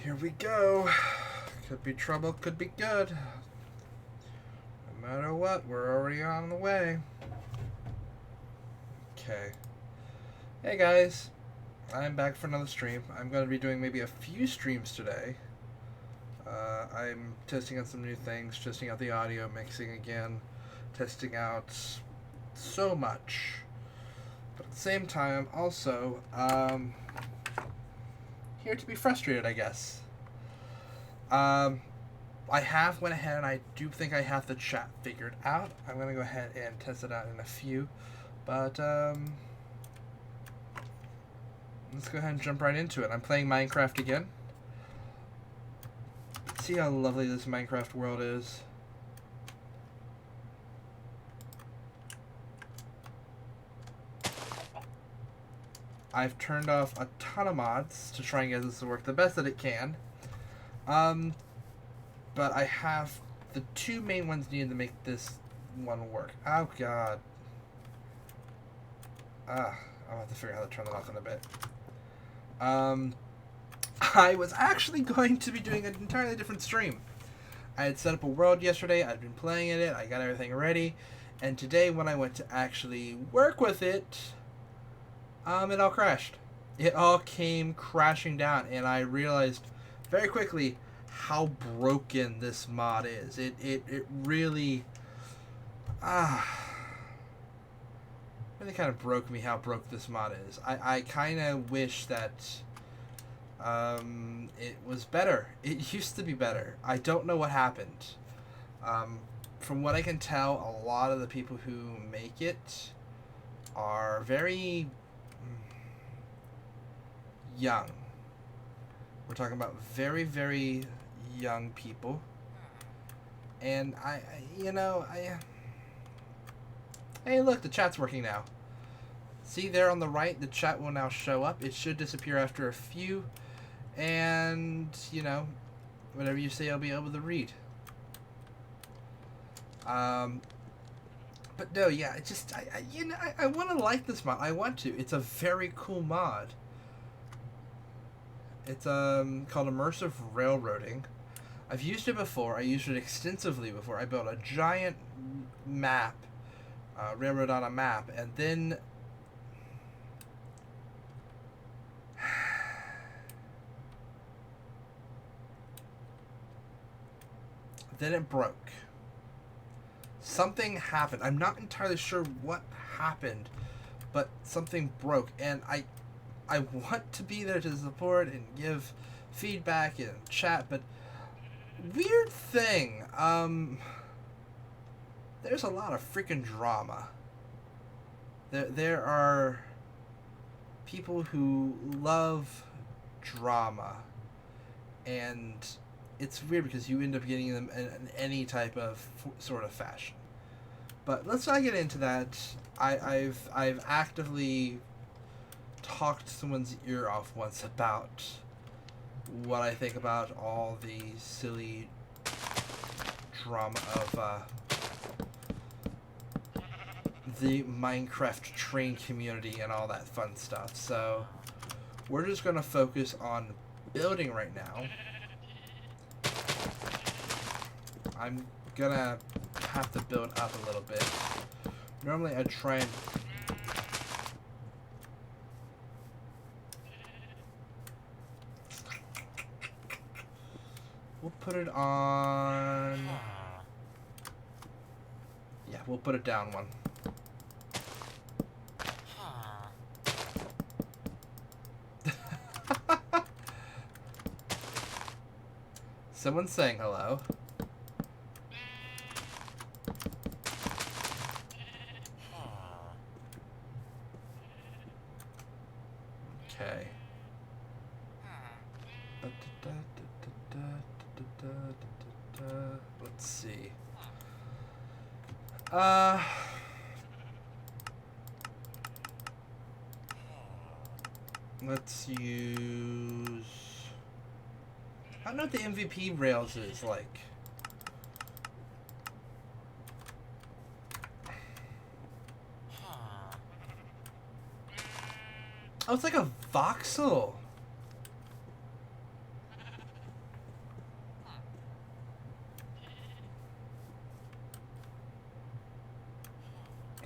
Here we go. Could be trouble, could be good. No matter what, we're already on the way. Okay. Hey guys. I'm back for another stream. I'm going to be doing maybe a few streams today. I'm testing out some new things, testing out the audio mixing again, testing out so much. But at the same time, also, here to be frustrated, I guess. I have went ahead and I do think I have the chat figured out. I'm going to go ahead and test it out in a few. But, let's go ahead and jump right into it. I'm playing Minecraft again. See how lovely this Minecraft world is. I've turned off a ton of mods to try and get this to work the best that it can. But I have the two main ones needed to make this one work. Oh god. I'll have to figure out how to turn that off in a bit. I was actually going to be doing an entirely different stream. I had set up a world yesterday, I'd been playing in it, I got everything ready, and today when I went to actually work with it, it all crashed. It all came crashing down, and I realized very quickly how broken this mod is. It really really kind of broke me how broke this mod is. I kind of wish that it was better. It used to be better. I don't know what happened. From what I can tell, a lot of the people who make it are very young. We're talking about very, very young people. And hey, look, the chat's working now. See there on the right, the chat will now show up. It should disappear after a few. And, whatever you say, I'll be able to read. But no, yeah, I want to like this mod. I want to. It's a very cool mod. It's called Immersive Railroading. I've used it before. I used it extensively before. I built a giant map, railroad on a map, and then it broke. Something happened. I'm not entirely sure what happened, but something broke, and I want to be there to support and give feedback and chat, but weird thing, there's a lot of freaking drama. There are people who love drama, and it's weird because you end up getting them in any type of sort of fashion. But let's not get into that. I've actively talked someone's ear off once about what I think about all the silly drama of the Minecraft train community and all that fun stuff. So we're just going to focus on building right now. I'm going to have to build up a little bit. Normally I try and we'll put it on. Yeah, we'll put it down one. Someone's saying hello. Okay. Let's see. Let's use. I don't know what the MVP rails is like. Oh, it's like a voxel.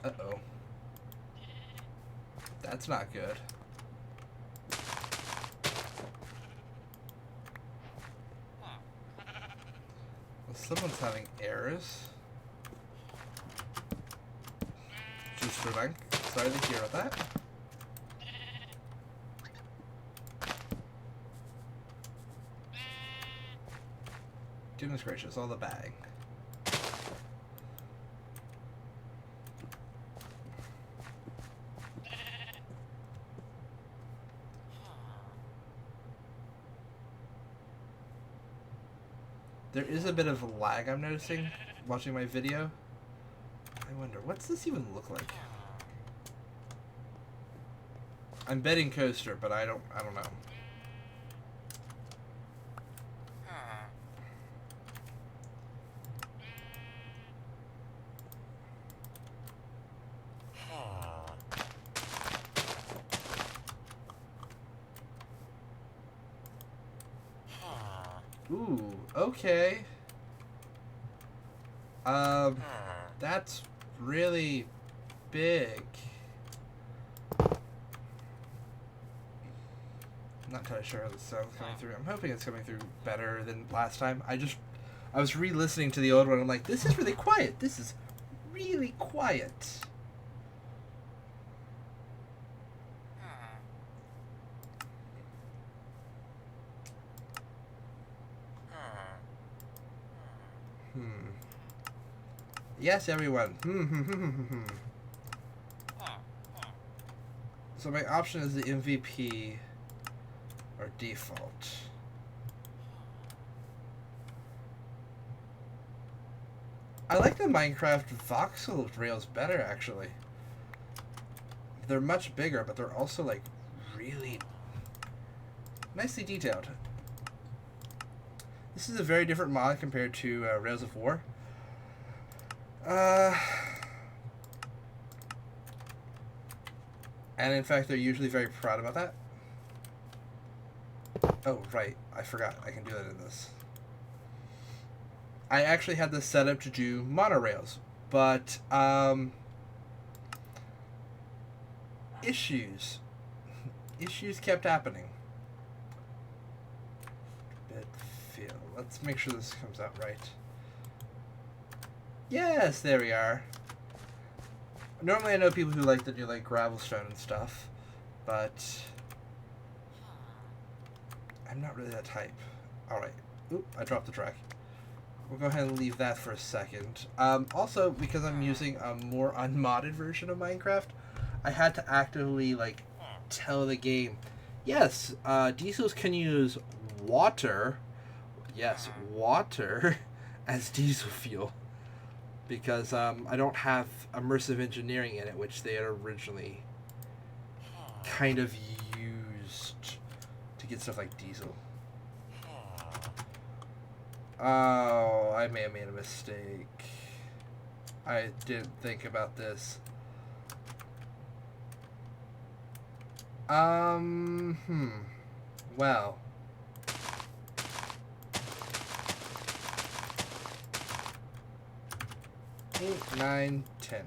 Uh-oh. That's not good. Well, someone's having errors. Troubleshooting. Sorry to hear that. Goodness gracious, all the bag. There is a bit of a lag I'm noticing watching my video. I wonder, what's this even look like? I'm betting coaster, but I don't know. Ooh, okay. That's really big. I'm not entirely sure how the sound's coming through. I'm hoping it's coming through better than last time. I was re-listening to the old one. I'm like, this is really quiet. This is really quiet. Yes, everyone. So my option is the MVP or default. I like the Minecraft voxel rails better, actually. They're much bigger, but they're also, like, really nicely detailed. This is a very different mod compared to Rails of War. And in fact, they're usually very proud about that. Oh, right. I forgot. I can do that in this. I actually had this set up to do monorails, but issues kept happening. Bit feel. Let's make sure this comes out right. Yes, there we are. Normally I know people who like to do like gravelstone and stuff, but I'm not really that type. Alright. Oop, I dropped the track. We'll go ahead and leave that for a second. Also, because I'm using a more unmodded version of Minecraft, I had to actively like tell the game, yes, diesels can use water, yes, water as diesel fuel. Because I don't have immersive engineering in it, which they had originally kind of used to get stuff like diesel. Oh, I may have made a mistake. I didn't think about this. Well. 8, 9, 10.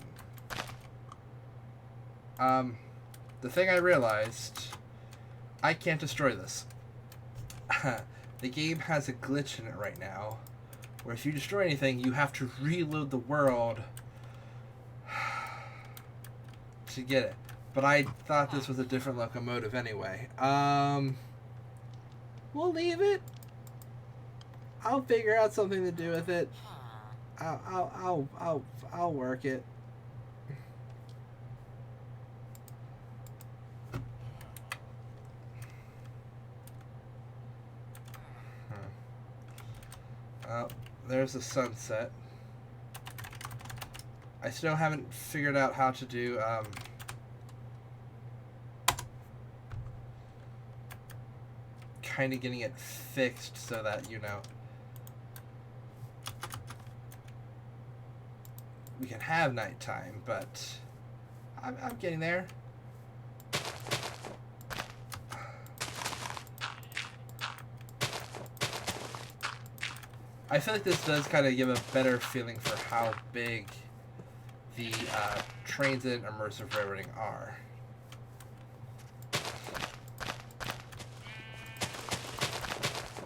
The thing I realized, I can't destroy this. The game has a glitch in it right now, where if you destroy anything, you have to reload the world to get it. But I thought this was a different locomotive anyway. We'll leave it. I'll figure out something to do with it. I'll work it. Oh, there's the sunset. I still haven't figured out how to do kind of getting it fixed so that, you know, we can have nighttime, but I'm getting there. I feel like this does kind of give a better feeling for how big the trains in Immersive Railroading are.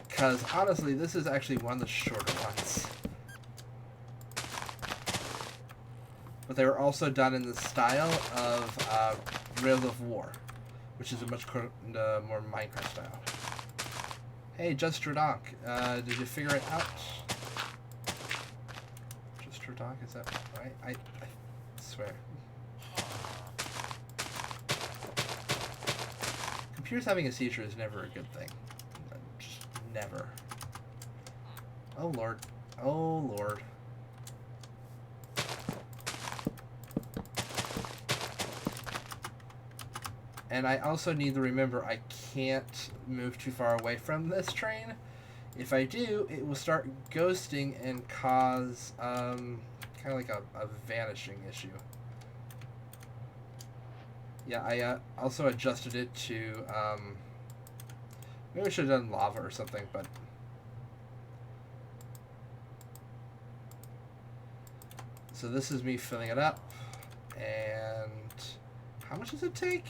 Because honestly, this is actually one of the shorter ones. But they were also done in the style of Rails of War, which is a much more Minecraft style. Hey, Just Radonk, did you figure it out? Just Radonk, is that right? I swear. Computers having a seizure is never a good thing. Just never. Oh lord. Oh lord. And I also need to remember I can't move too far away from this train. If I do, it will start ghosting and cause kind of like a vanishing issue. Yeah, I also adjusted it to maybe I should have done lava or something, but so this is me filling it up. And how much does it take?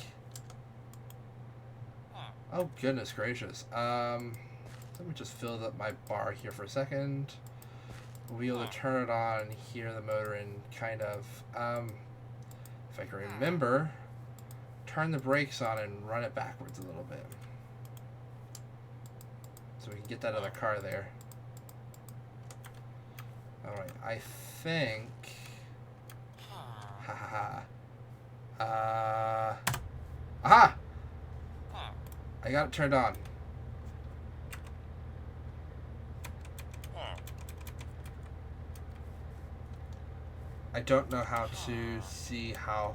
Oh, goodness gracious. Let me just fill up my bar here for a second. We'll be able to turn it on, hear the motor, and kind of, if I can remember, turn the brakes on and run it backwards a little bit. So we can get that other car there. Alright, I think... Ha ha ha. Aha! I got it turned on. I don't know how to see how.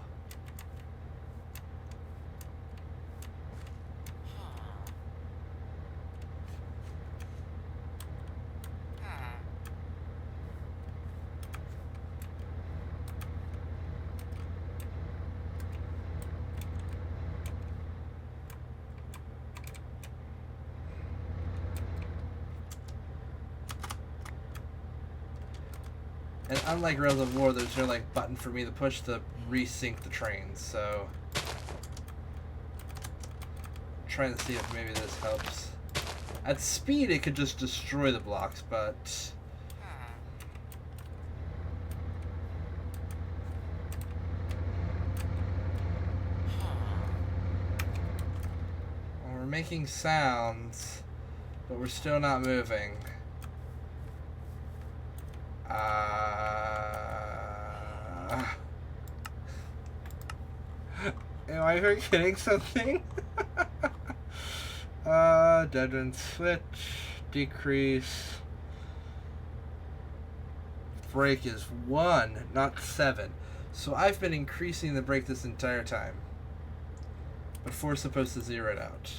And unlike Rails of War, there's no like button for me to push to resync the trains, so I'm trying to see if maybe this helps. At speed it could just destroy the blocks, but we're making sounds, but we're still not moving. Am I forgetting something? Dead end switch, decrease. Brake is 1, not 7. So I've been increasing the brake this entire time. But 4 is supposed to zero it out.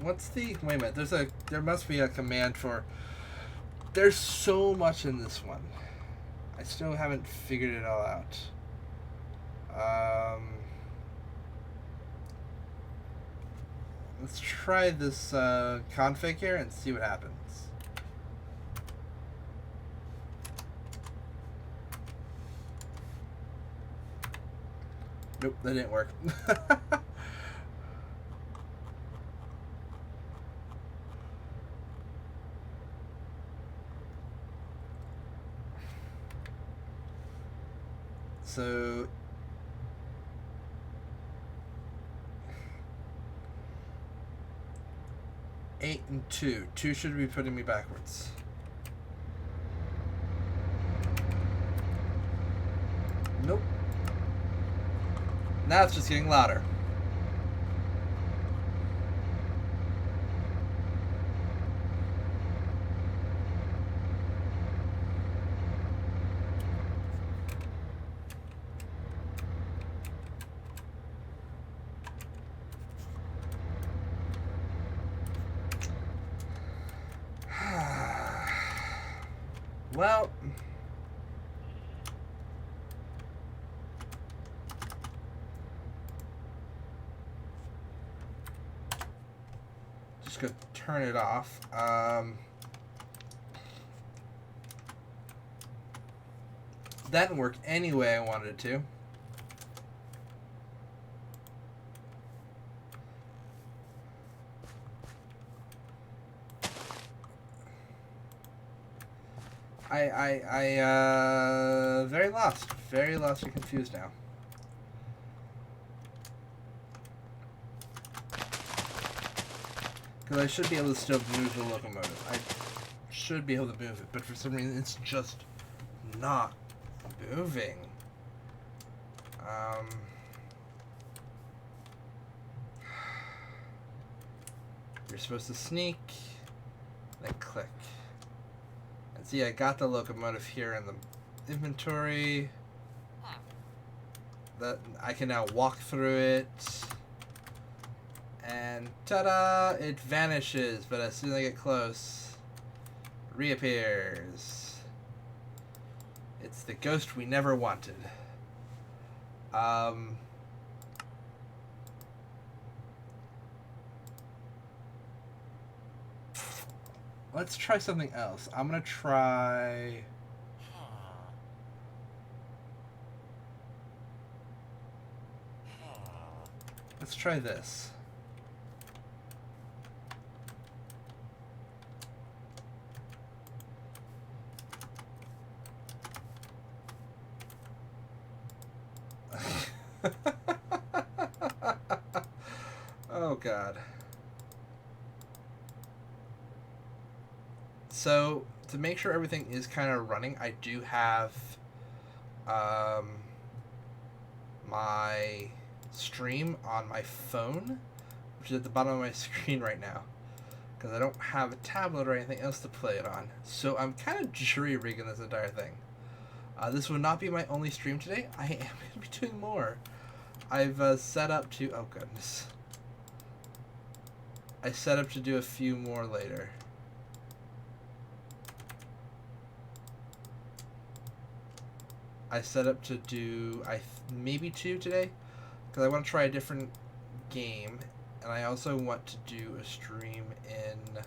What's the... Wait a minute. There must be a command for... There's so much in this one. I still haven't figured it all out. Let's try this config here and see what happens. Nope, that didn't work. So 8 and 2. 2 should be putting me backwards. Nope. Now it's just getting louder. Well, just gonna turn it off. That didn't work any way I wanted it to. Very lost and confused now. Because I should be able to still move the locomotive. I should be able to move it, but for some reason it's just not moving. You're supposed to sneak, then click. And see, I got the locomotive here in the inventory. That I can now walk through it. And ta-da! It vanishes, but as soon as I get close, reappears. It's the ghost we never wanted. Let's try something else. I'm gonna try... Let's try this. Oh God. So to make sure everything is kind of running, I do have my stream on my phone, which is at the bottom of my screen right now, because I don't have a tablet or anything else to play it on. So I'm kind of jury-rigging this entire thing. This will not be my only stream today. I am going to be doing more. I've set up to... Oh, goodness. I set up to do a few more later. I set up to do maybe 2 today, because I want to try a different game, and I also want to do a stream in,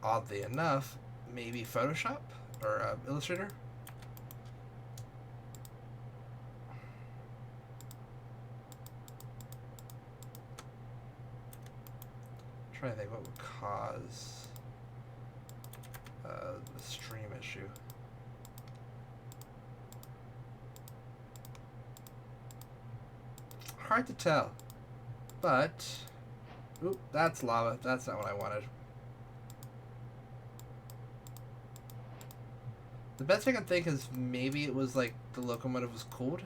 oddly enough, maybe Photoshop or Illustrator. I'm trying to think what would cause the stream issue. Hard to tell, but oop, that's lava. That's not what I wanted. The best thing I can think is maybe it was like the locomotive was cold,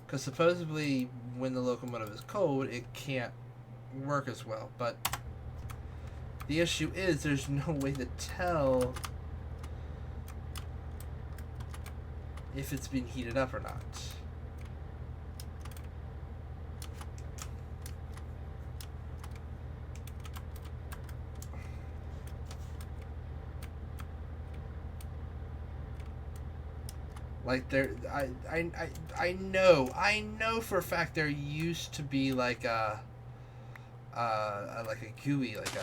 because supposedly when the locomotive is cold it can't work as well, but the issue is there's no way to tell if it's been heated up or not. Like there, I know for a fact there used to be like a GUI, like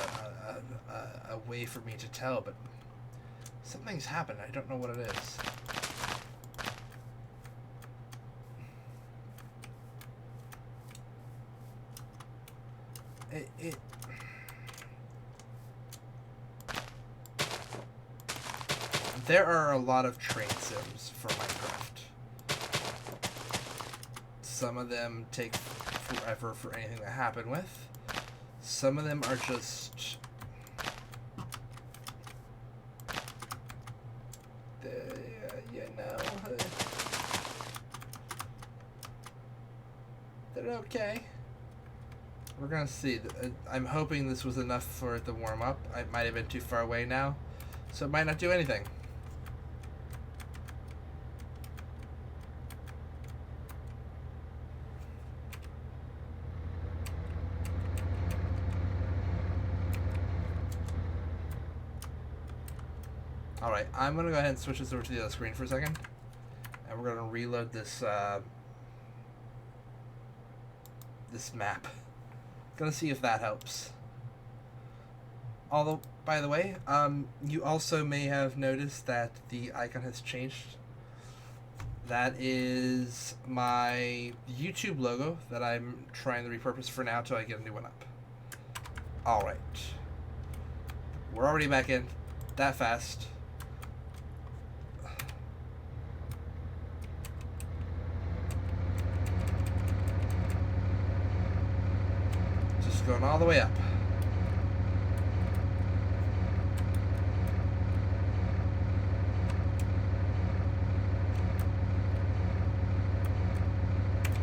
a way for me to tell, but something's happened. I don't know what it is. There are a lot of train sims for Minecraft. Some of them take forever for anything to happen with. Some of them are just... they're okay. We're gonna see. I'm hoping this was enough for it to warm up. I might have been too far away now, so it might not do anything. Alright, I'm going to go ahead and switch this over to the other screen for a second. And we're going to reload this this map. Gonna see if that helps. Although, by the way, you also may have noticed that the icon has changed. That is my YouTube logo that I'm trying to repurpose for now till I get a new one up. Alright. We're already back in. That fast. Just going all the way up.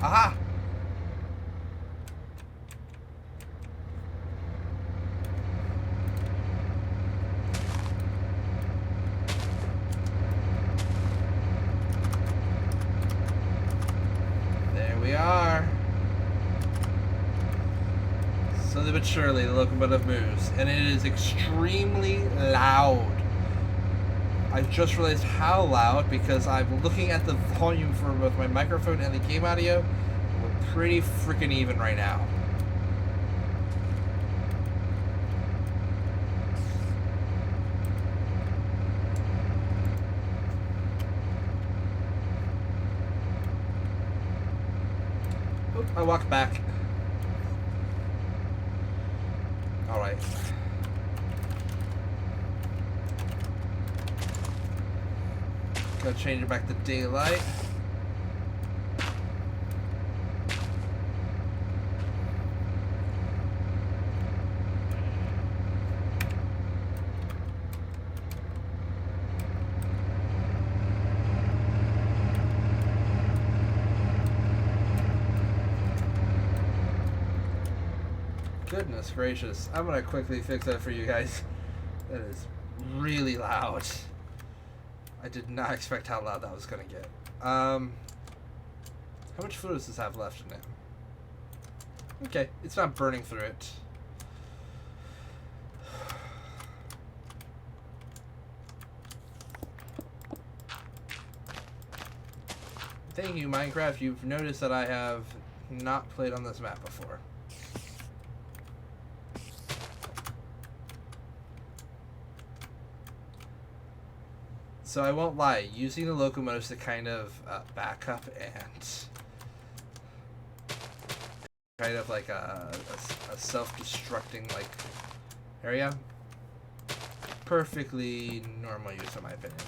Aha! There we are. Slowly but surely the locomotive moves, and it is extremely loud. I just realized how loud because I'm looking at the volume for both my microphone and the game audio. We're pretty freaking even right now. Oop, I walked back. Alright. Gotta change it back to daylight. Goodness gracious. I'm gonna quickly fix that for you guys. That is really loud. I did not expect how loud that was gonna get. How much food does this have left in it? Okay, it's not burning through it. Thank you, Minecraft. You've noticed that I have not played on this map before. So I won't lie, using the locomotives to kind of back up and kind of like a self-destructing like area, perfectly normal use in my opinion.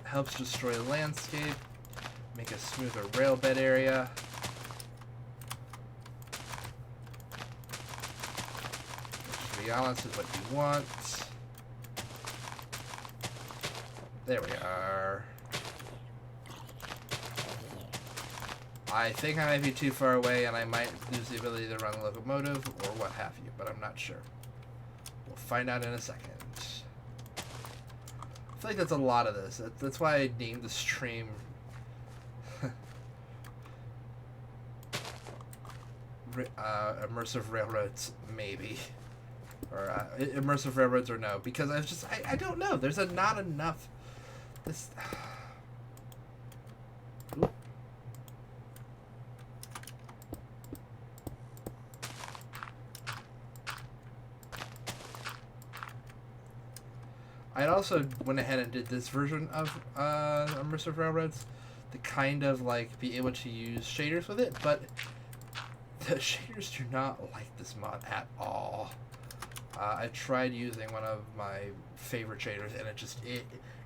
Helps destroy the landscape, make a smoother rail bed area. Balance is what you want. There we are. I think I might be too far away and I might lose the ability to run the locomotive or what have you, but I'm not sure. We'll find out in a second. I feel like that's a lot of this. That's why I named the stream Immersive Railroads, maybe. Or Immersive Railroads or no, because I don't know. There's not enough. This. I also went ahead and did this version of Immersive Railroads to kind of like be able to use shaders with it, but the shaders do not like this mod at all. I tried using one of my favorite shaders, and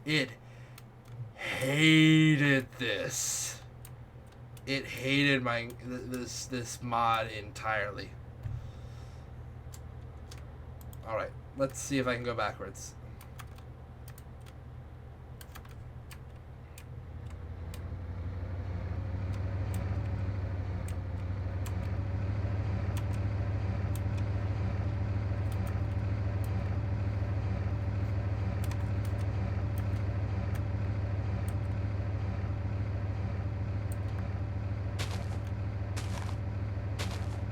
it hated this. It hated this mod entirely. All right, let's see if I can go backwards.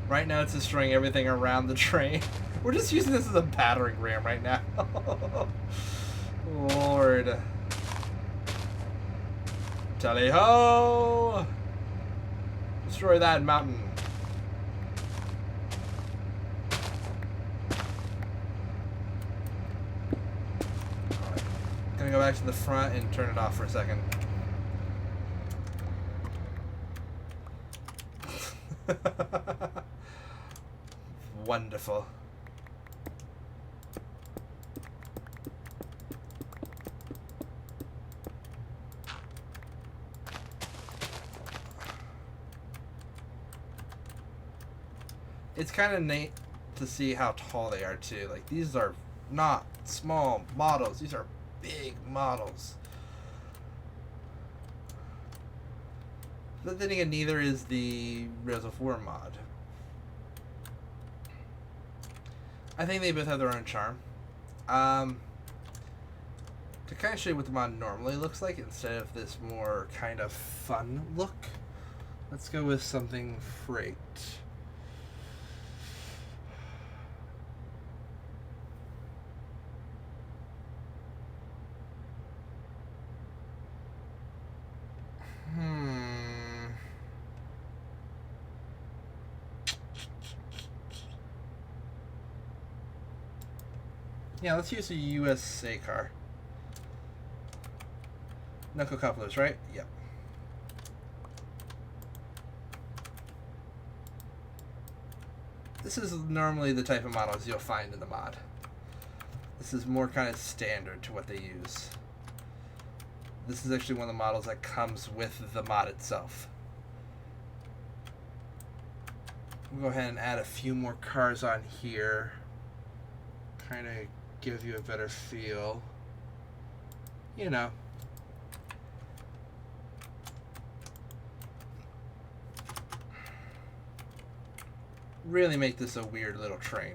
Right now it's destroying everything around the train. We're just using this as a battering ram right now. Lord. Tally-ho! Destroy that mountain. Alright. Gonna go back to the front and turn it off for a second. Wonderful. It's kind of neat to see how tall they are too. Like, these are not small models. These are big models. But then again, neither is the Rails of War mod. I think they both have their own charm. To kind of show you what the mod normally looks like instead of this more kind of fun look, let's go with something freight. Yeah, let's use a USA car. Knuckle couplers, right? Yep. This is normally the type of models you'll find in the mod. This is more kind of standard to what they use. This is actually one of the models that comes with the mod itself. We'll go ahead and add a few more cars on here. Kind of give you a better feel. You know. Really make this a weird little train.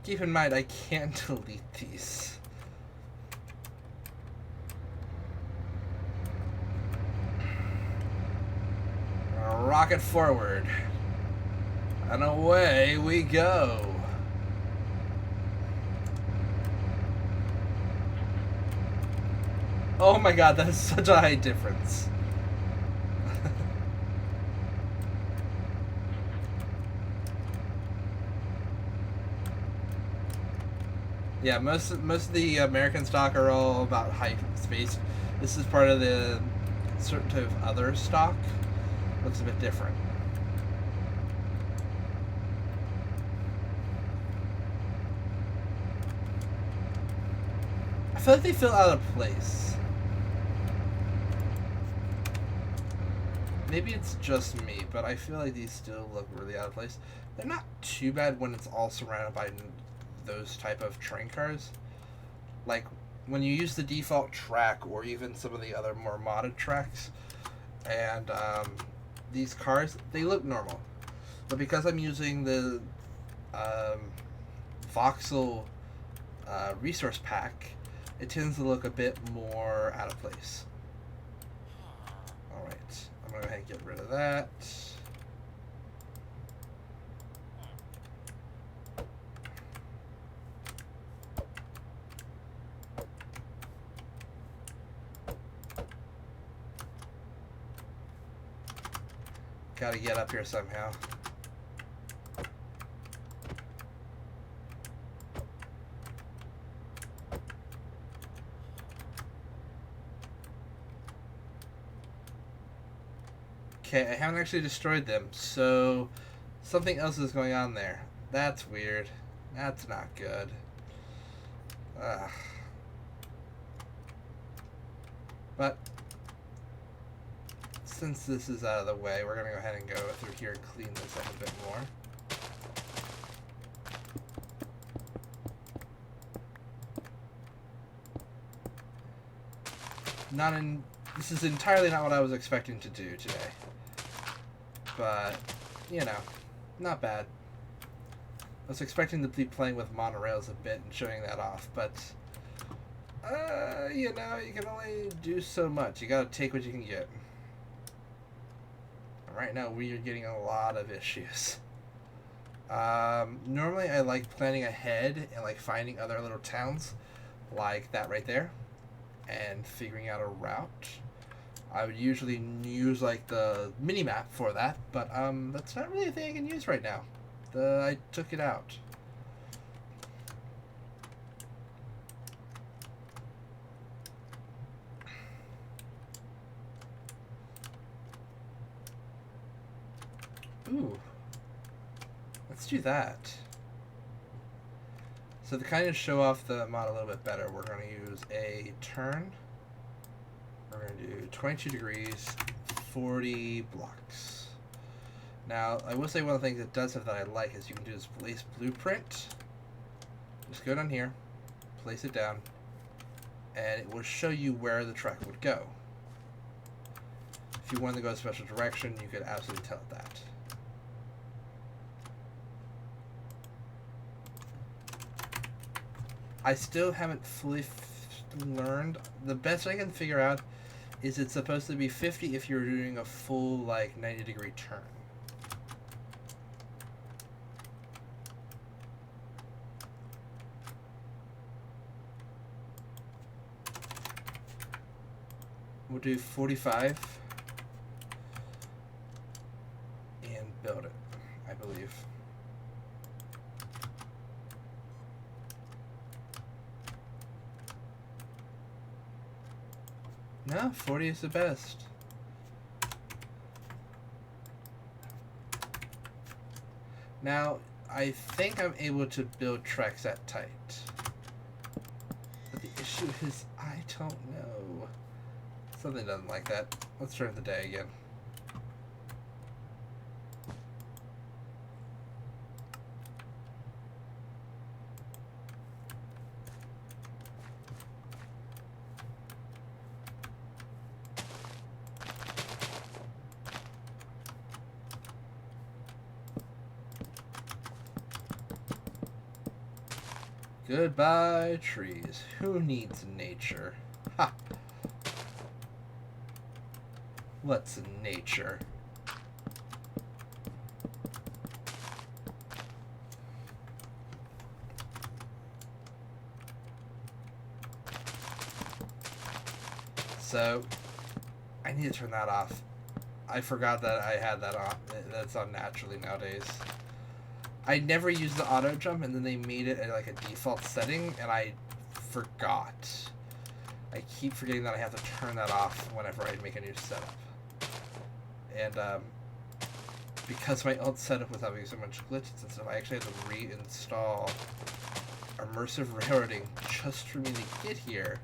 Keep in mind, I can't delete these. Rocket forward. And away we go. Oh my god, that is such a high difference. Yeah, most of the American stock are all about height space. This is part of the certain type of other stock. Looks a bit different. I feel like they feel out of place. Maybe it's just me, but I feel like these still look really out of place. They're not too bad when it's all surrounded by those type of train cars. Like, when you use the default track or even some of the other more modded tracks, and these cars, they look normal. But because I'm using the voxel resource pack, it tends to look a bit more out of place. Alright, I'm going to go ahead and get rid of that. Gotta get up here somehow. Okay, I haven't actually destroyed them, so something else is going on there. That's weird. That's not good. Ugh. But since this is out of the way, we're going to go ahead and go through here and clean this up a bit more. This is entirely not what I was expecting to do today. But, you know, not bad. I was expecting to be playing with monorails a bit and showing that off, but you know, you can only do so much. You gotta take what you can get. Right now, we are getting a lot of issues. Normally, I like planning ahead and like finding other little towns, like that right there, and figuring out a route. I would usually use like the mini map for that, but that's not really a thing I can use right now. I took it out. Ooh. Let's do that. So to kind of show off the mod a little bit better, we're going to use a turn. We're going to do 22 degrees, 40 blocks. Now, I will say one of the things it does have that I like is you can do this place blueprint. Just go down here, place it down, and it will show you where the track would go. If you wanted to go a special direction, you could absolutely tell it that. I still haven't fully learned. The best I can figure out is it's supposed to be 50 if you're doing a full, like, 90-degree turn. We'll do 45 and build it, I believe. No, 40 is the best. Now, I think I'm able to build tracks that tight. But the issue is, I don't know. Something doesn't like that. Let's turn the day again. Goodbye, trees. Who needs nature? Ha! What's nature? So, I need to turn that off. I forgot that I had that on. That's on naturally nowadays. I never used the auto jump, and then they made it like a default setting, and I forgot. I keep forgetting that I have to turn that off whenever I make a new setup. And because my old setup was having so much glitches and stuff, I actually had to reinstall Immersive Railroading just for me to get here.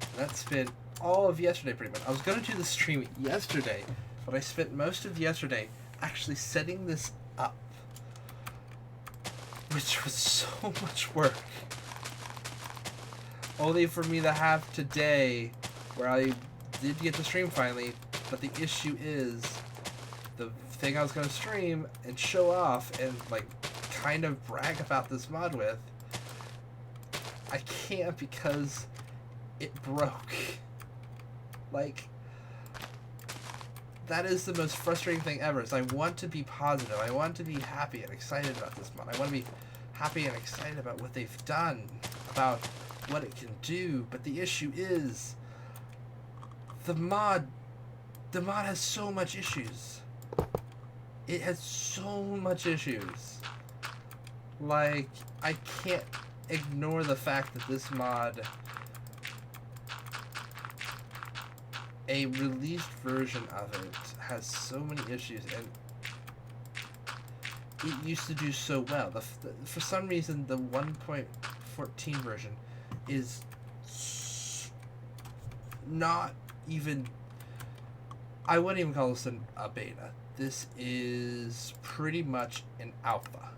And that spent all of yesterday pretty much. I was going to do the stream yesterday, but I spent most of yesterday actually setting this up, which was so much work. Only for me to have today, where I did get to stream finally, but the issue is, the thing I was going to stream and show off and, like, kind of brag about this mod with, I can't because it broke. Like, that is the most frustrating thing ever, is I want to be positive, I want to be happy and excited about this mod, I want to be happy and excited about what they've done, about what it can do, but the issue is, the mod has so much issues. It has so much issues. Like, I can't ignore the fact that this mod, a released version of it, has so many issues, and it used to do so well. For some reason, the 1.14 version is not even, I wouldn't even call this a beta. This is pretty much an alpha.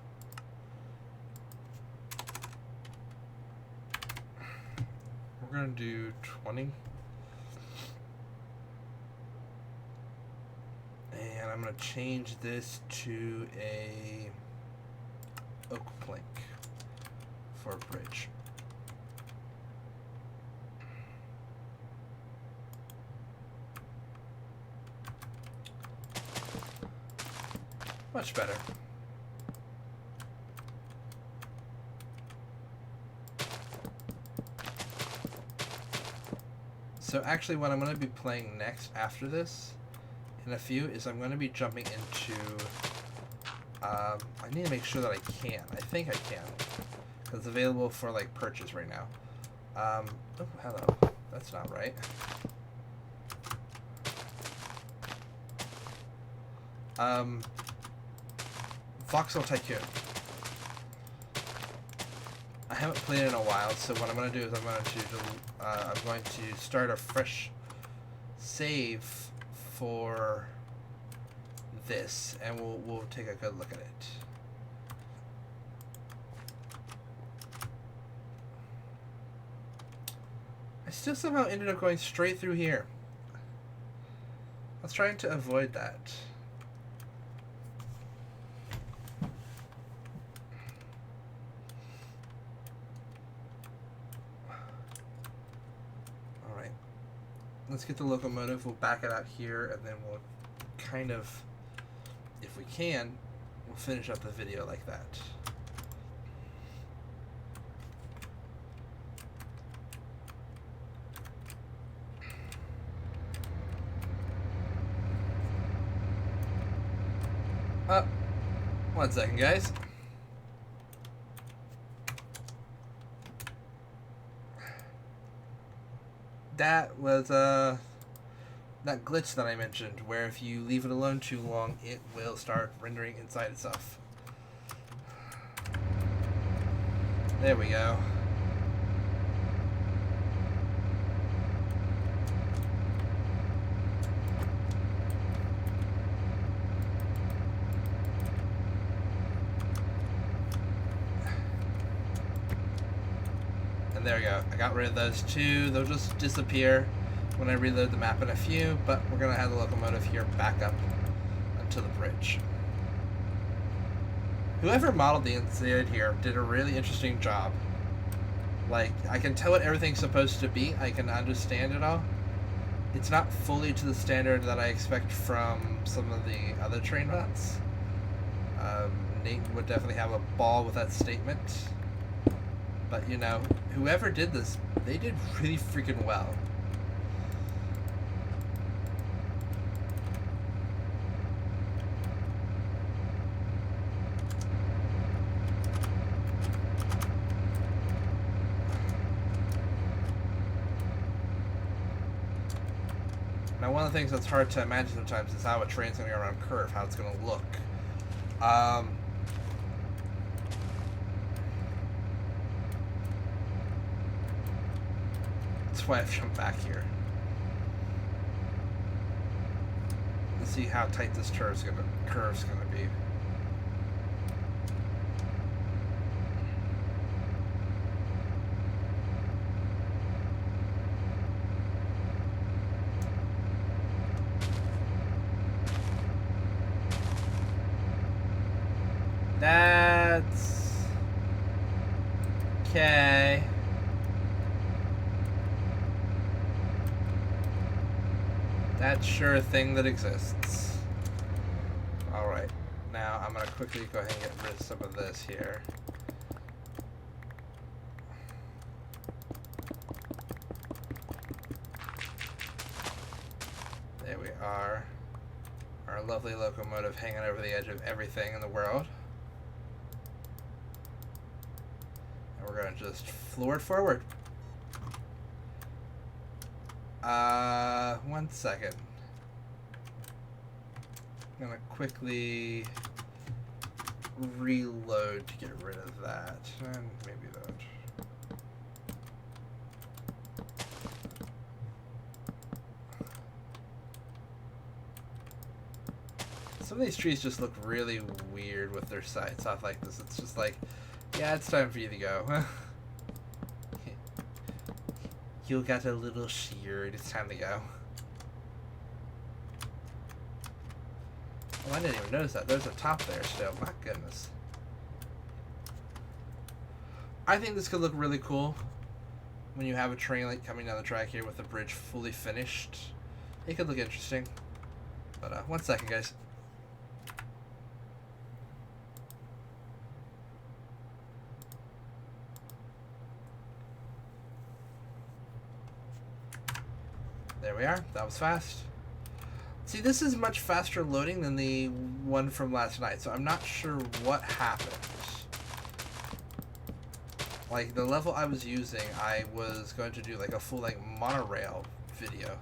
We're going to do 20. And I'm going to change this to a oak plank for a bridge. Much better. So actually what I'm going to be playing next after this, in a few, is I'm going to be jumping into... I need to make sure that I can. I think I can. Because it's available for, like, purchase right now. Oh, hello. That's not right. Voxel Tycoon. I haven't played it in a while, so what I'm going to do is I'm going to start a fresh save for this, and we'll take a good look at it. I still somehow ended up going straight through here. I was trying to avoid that. Alright. Let's get the locomotive. We'll back it out here, and then we'll kind of, if we can, we'll finish up the video like that. One second, guys. That was that glitch that I mentioned, where if you leave it alone too long, it will start rendering inside itself. There we go. And there we go. I got rid of those two. They'll just disappear when I reload the map in a few, but we're going to have the locomotive here back up onto the bridge. Whoever modeled the inside here did a really interesting job. Like, I can tell what everything's supposed to be. I can understand it all. It's not fully to the standard that I expect from some of the other train mods. Nate would definitely have a ball with that statement. But, you know, whoever did this, they did really freaking well. Now, one of the things that's hard to imagine sometimes is how a train's going to go around a curve, how it's going to look. That's why I've jumped back here. Let's see how tight this curve's gonna be. That's okay. That's sure a thing that exists. Alright, now I'm going to quickly go ahead and get rid of some of this here. There we are. Our lovely locomotive hanging over the edge of everything in the world. And we're going to just floor it forward. 1 second. I'm gonna quickly reload to get rid of that. And maybe that. Some of these trees just look really weird with their sides off like this. It's just like, yeah, it's time for you to go. You got a little sheared. It's time to go. Oh, I didn't even notice that. There's a top there still. My goodness. I think this could look really cool when you have a train like coming down the track here with the bridge fully finished. It could look interesting. But 1 second, guys. There we are. That was fast. See, this is much faster loading than the one from last night, so I'm not sure what happened. Like, the level I was using, I was going to do like a full like monorail video.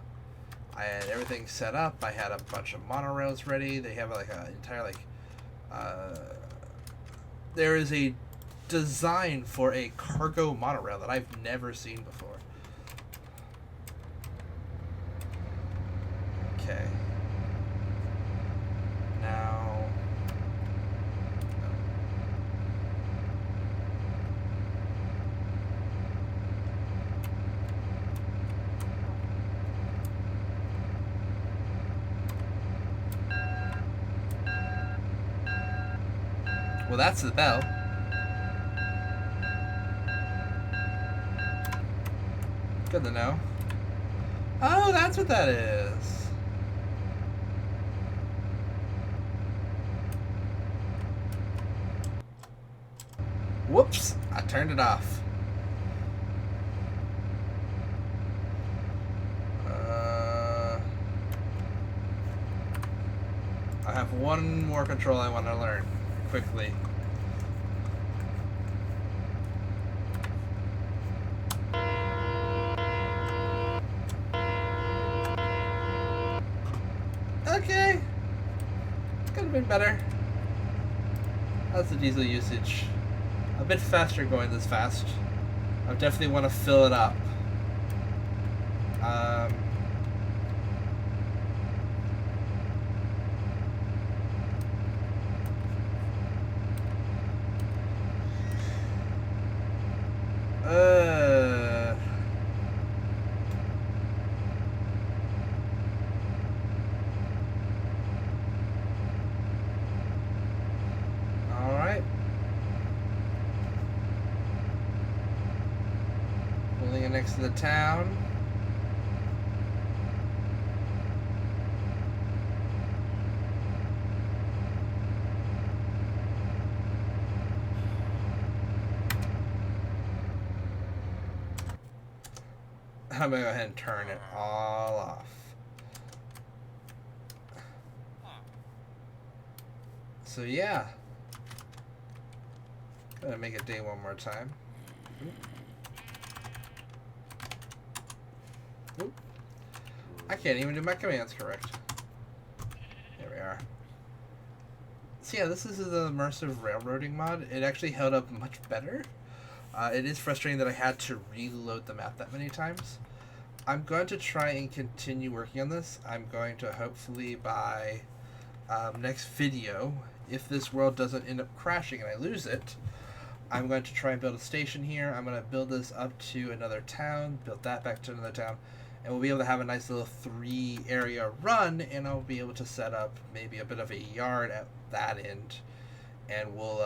I had everything set up. I had a bunch of monorails ready. They have like an entire like there is a design for a cargo monorail that I've never seen before. Okay. Now. Well, that's the bell. Good to know. Oh, that's what that is. Whoops, I turned it off. I have one more control I want to learn quickly. Okay. Could have been better. How's the diesel usage? A bit faster going this fast. I definitely want to fill it up. Alright. Pulling it next to the town. I'm gonna go ahead and turn it all off. So yeah, gonna make it day one more time. Oop. I can't even do my commands correct. There we are. So yeah, this is the Immersive Railroading mod. It actually held up much better. It is frustrating that I had to reload the map that many times. I'm going to try and continue working on this. I'm going to hopefully by next video, if this world doesn't end up crashing and I lose it, I'm going to try and build a station here. I'm going to build this up to another town, build that back to another town, and we'll be able to have a nice little 3-area run, and I'll be able to set up maybe a bit of a yard at that end, and we'll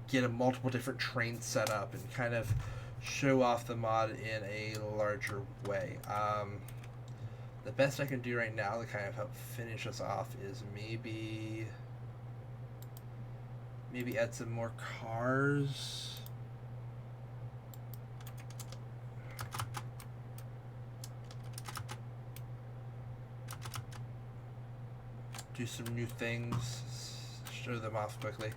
get a multiple different trains set up and kind of show off the mod in a larger way. The best I can do right now to kind of help finish us off is maybe add some more cars. Do some new things, show them off quickly.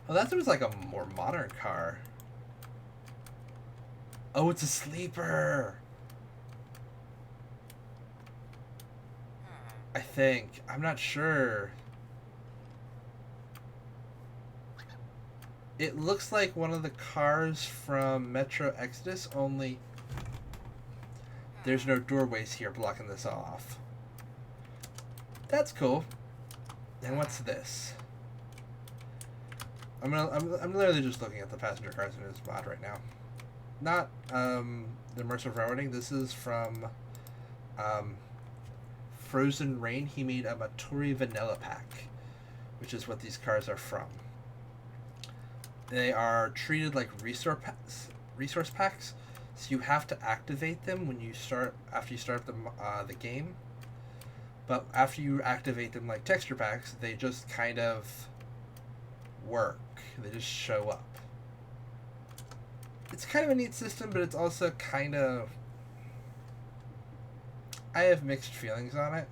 Oh, that seems like a more modern car. Oh, it's a sleeper. I think. I'm not sure. It looks like one of the cars from Metro Exodus, only there's no doorways here blocking this off. That's cool. And what's this? I'm literally just looking at the passenger cars in this mod right now. Not the Immersive Railroading. This is from Frozen Rain. He made a Maturi Vanilla Pack, which is what these cars are from. They are treated like resource packs, so you have to activate them when you start after you start the game. But after you activate them like texture packs, they just kind of work. They just show up. It's kind of a neat system, but it's also kind of... I have mixed feelings on it.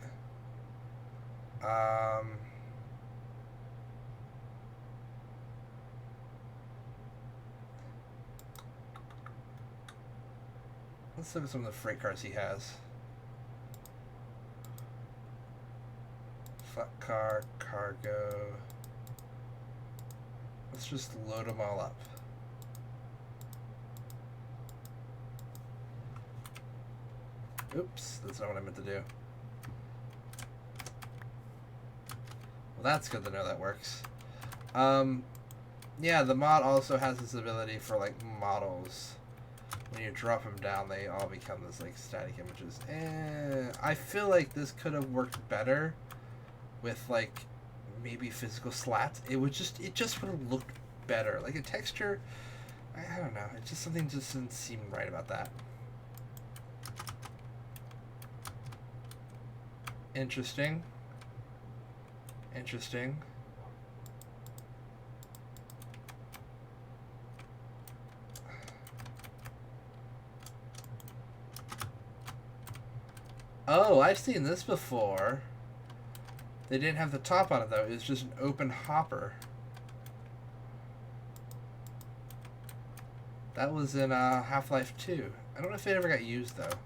Let's look at some of the freight cars he has. Flat car, cargo. Let's just load them all up. Oops, that's not what I meant to do. Well, that's good to know that works. Yeah, the mod also has this ability for, like, models. When you drop them down, they all become this, like, static images. I feel like this could have worked better with, like, maybe physical slats. It just would have looked better. Like, a texture, I don't know. It's just something just didn't seem right about that. Interesting. Interesting. Oh, I've seen this before. They didn't have the top on it, though. It was just an open hopper. That was in Half-Life 2. I don't know if it ever got used, though.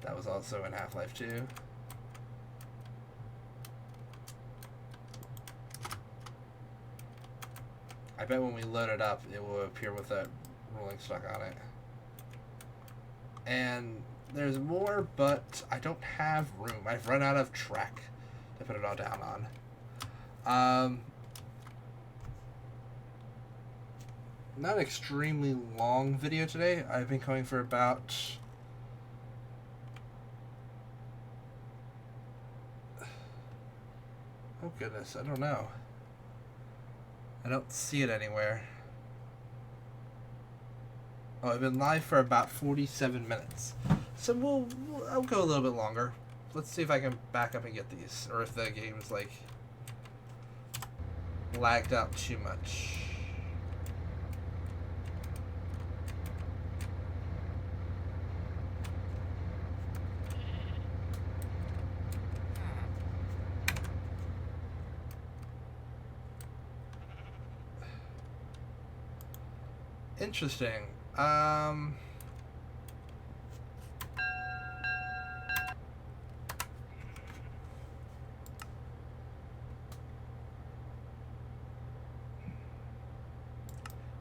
That was also in Half-Life 2. I bet when we load it up, it will appear with that rolling stock on it. And there's more, but I don't have room. I've run out of track to put it all down on. Not an extremely long video today. I've been going for about... Oh goodness, I don't know. I don't see it anywhere. Oh, I've been live for about 47 minutes. So I'll go a little bit longer. Let's see if I can back up and get these, or if the game's like lagged out too much. Interesting.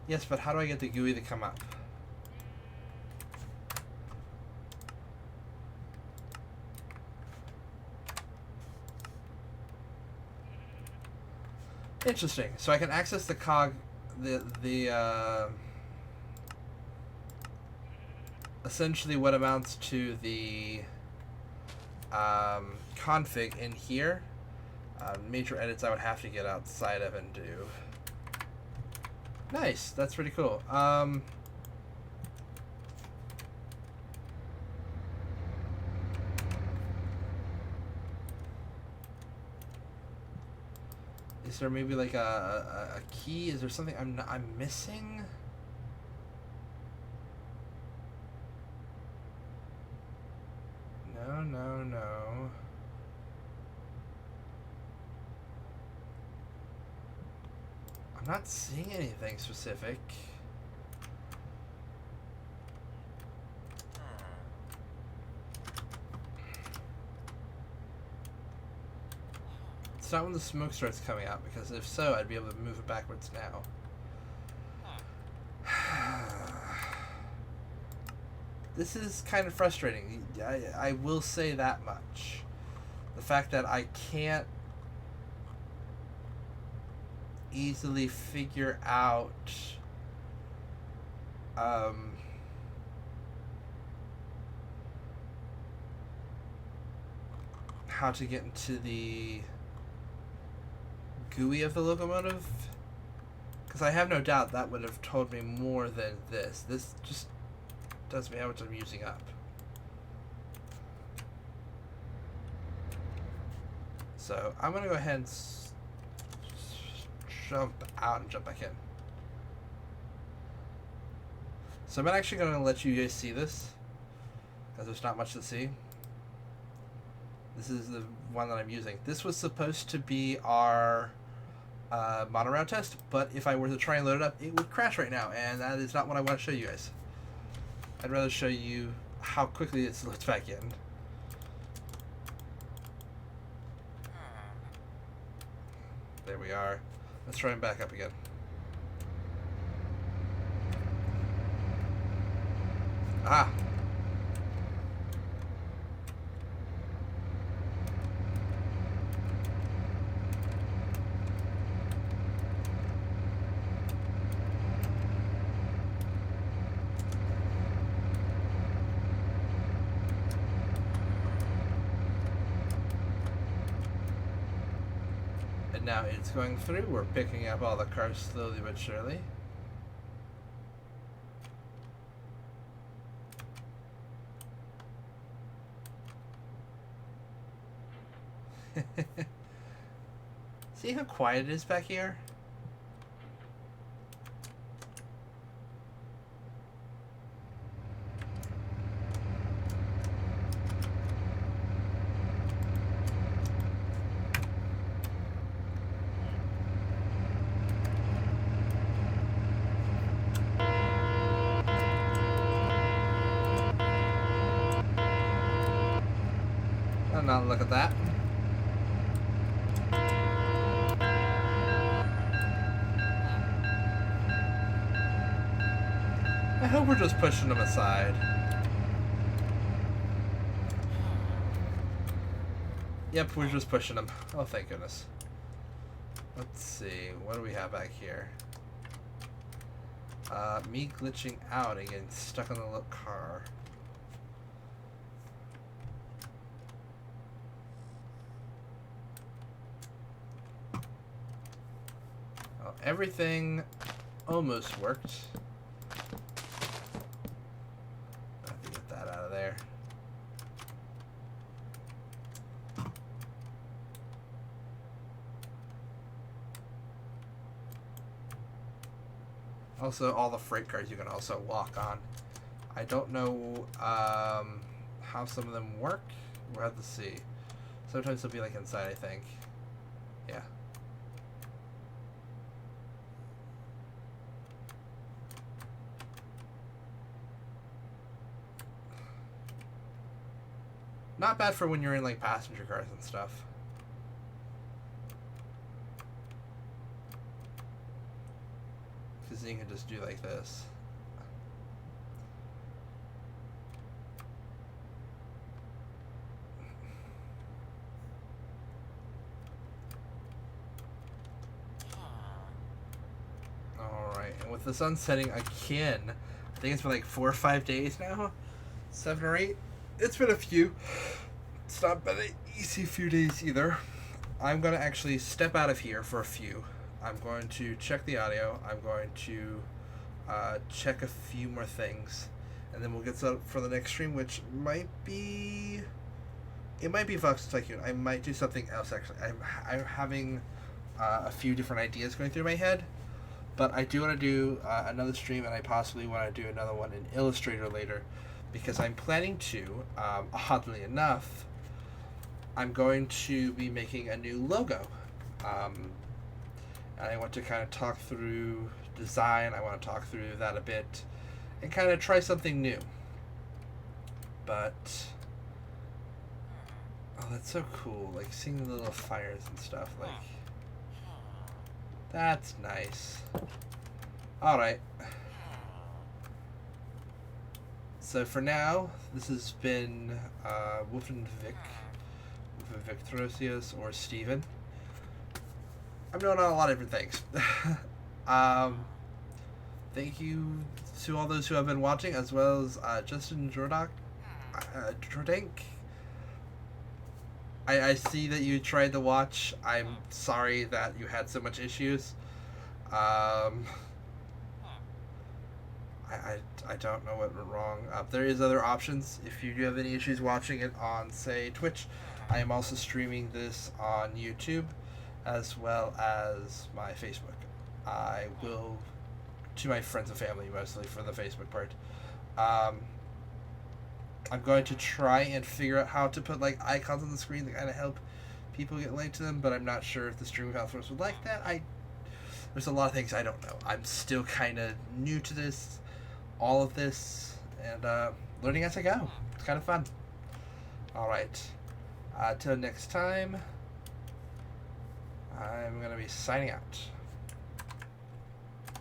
Yes, but how do I get the GUI to come up? Interesting. So I can access the cog, essentially what amounts to the config in here. Major edits I would have to get outside of and do. Nice, that's pretty cool. Is there maybe like a key? Is there something I'm missing? No. I'm not seeing anything specific. It's not when the smoke starts coming out, because if so, I'd be able to move it backwards now. This is kind of frustrating. I will say that much. The fact that I can't easily figure out how to get into the GUI of the locomotive, because I have no doubt that would have told me more than this. This just tells me how much I'm using up. So I'm going to go ahead and jump out and jump back in. So I'm actually going to let you guys see this, because there's not much to see. This is the one that I'm using. This was supposed to be our monorail test, but if I were to try and load it up, it would crash right now, and that is not what I want to show you guys. I'd rather show you how quickly it loads back in. There we are. Let's try and back up again. Ah! And now it's going through. We're picking up all the cars slowly but surely. See how quiet it is back here? Oh, now look at that. I hope we're just pushing them aside. Yep, we're just pushing them. Oh, thank goodness. Let's see. What do we have back here? Me glitching out and getting stuck on the little car. Well, everything almost worked. I have to get that out of there. Also, all the freight cars you can also walk on. I don't know how some of them work. We'll have to see. Sometimes they'll be like inside, I think. Yeah. Not bad for when you're in like passenger cars and stuff. Because then you can just do like this. Alright, and with the sun setting again, I think it's been like 4 or 5 days now? 7 or 8? It's been a few. It's not been an easy few days either. I'm going to actually step out of here for a few. I'm going to check the audio. I'm going to check a few more things. And then we'll get set up for the next stream, which might be... It might be Vox Tycoon. I might do something else, actually. I'm having a few different ideas going through my head. But I do want to do another stream, and I possibly want to do another one in Illustrator later. Because I'm planning to, oddly enough, I'm going to be making a new logo. And I want to kind of talk through design. I want to talk through that a bit and kind of try something new. But, oh, that's so cool. Like seeing the little fires and stuff. Like, that's nice. All right. So for now, this has been Wolfen Vic, Wolfen Victorosius, or Steven. I'm doing a lot of different things. Thank you to all those who have been watching, as well as Justin Jordank. I see that you tried to watch. I'm sorry that you had so much issues. Um, I don't know what went wrong. There is other options. If you do have any issues watching it on, say, Twitch, I am also streaming this on YouTube as well as my Facebook. I will, to my friends and family mostly for the Facebook part. Um, I'm going to try and figure out how to put like icons on the screen that kind of help people get linked to them, but I'm not sure if the streaming platforms would like that. There's a lot of things I don't know. I'm still kind of new to this, all of this, and learning as I go. It's kind of fun. All right. Till next time, I'm gonna be signing out.